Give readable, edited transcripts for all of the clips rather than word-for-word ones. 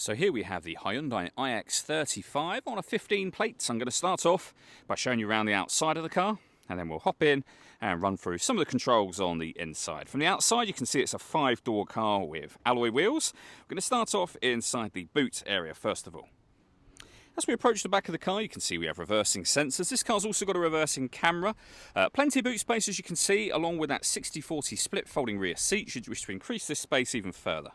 So here we have the Hyundai IX35 on a 15 plate. So I'm going to start off by showing you around the outside of the car, and then we'll hop in and run through some of the controls on the inside. From the outside you can see it's a 5-door car with alloy wheels. We're going to start off inside the boot area first of all. As we approach the back of the car, you can see we have reversing sensors. This car's also got a reversing camera. Plenty of boot space, as you can see, along with that 60-40 split folding rear seat should you wish to increase this space even further.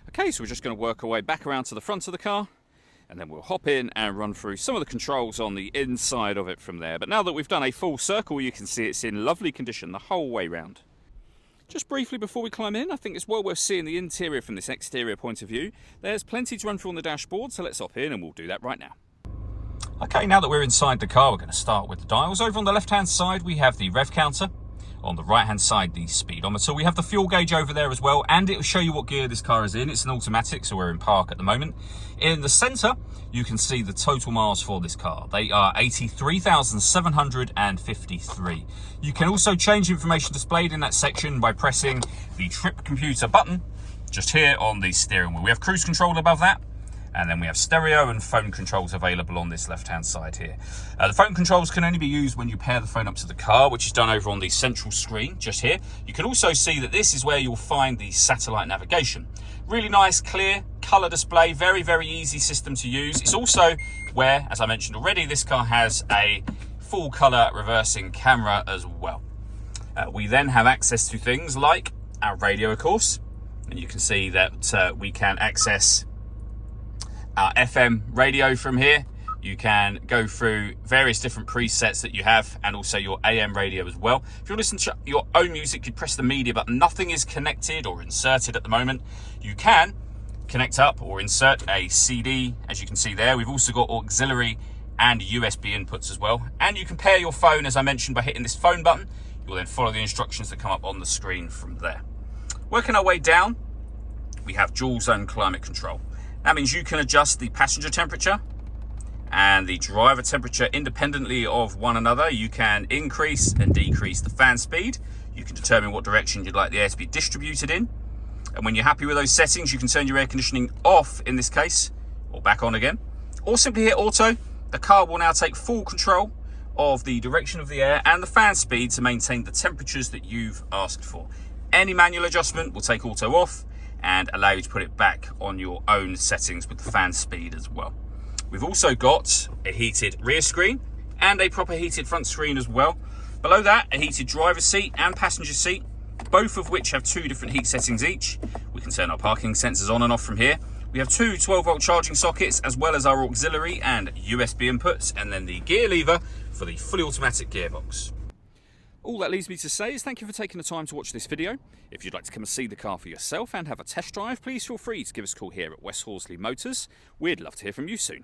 Okay, so we're just going to work our way back around to the front of the car, and then we'll hop in and run through some of the controls on the inside of it from there. But now that we've done a full circle, you can see it's in lovely condition the whole way round. Just briefly before we climb in, I think it's well worth seeing the interior from this exterior point of view. There's plenty to run through on the dashboard, so let's hop in and we'll do that right now. Okay, now that we're inside the car, we're going to start with the dials. Over on the left-hand side, we have the rev counter. On the right hand side, the speedometer. We have the fuel gauge over there as well, and it will show you what gear this car is in. It's an automatic, so we're in park at the moment. In the center, you can see the total miles for this car. They are 83,753. You can also change information displayed in that section by pressing the trip computer button just here on the steering wheel. We have cruise control above that, and then we have stereo and phone controls available on this left-hand side here. The phone controls can only be used when you pair the phone up to the car, which is done over on the central screen, just here. You can also see that this is where you'll find the satellite navigation. Really nice, clear, colour display, very, very easy system to use. It's also where, as I mentioned already, this car has a full colour reversing camera as well. We then have access to things like our radio, of course, and you can see that we can access our FM radio from here. You can go through various different presets that you have, and also your AM radio as well. If you listen to your own music, you press the media button. Nothing is connected or inserted at the moment. You can connect up or insert a CD, as you can see there. We've also got auxiliary and USB inputs as well. And you can pair your phone, as I mentioned, by hitting this phone button. You'll then follow the instructions that come up on the screen from there. Working our way down, we have dual zone climate control. That means you can adjust the passenger temperature and the driver temperature independently of one another. You can increase and decrease the fan speed. You can determine what direction you'd like the air to be distributed in. And when you're happy with those settings, you can turn your air conditioning off in this case, or back on again. Or simply hit auto. The car will now take full control of the direction of the air and the fan speed to maintain the temperatures that you've asked for. Any manual adjustment will take auto off and allow you to put it back on your own settings with the fan speed as well. We've also got a heated rear screen and a proper heated front screen as well. Below that, a heated driver's seat and passenger seat, both of which have 2 different heat settings each. We can turn our parking sensors on and off from here. We have 2 12-volt charging sockets, as well as our auxiliary and USB inputs, and then the gear lever for the fully automatic gearbox. All that leaves me to say is thank you for taking the time to watch this video. If you'd like to come and see the car for yourself and have a test drive, please feel free to give us a call here at West Horsley Motors. We'd love to hear from you soon.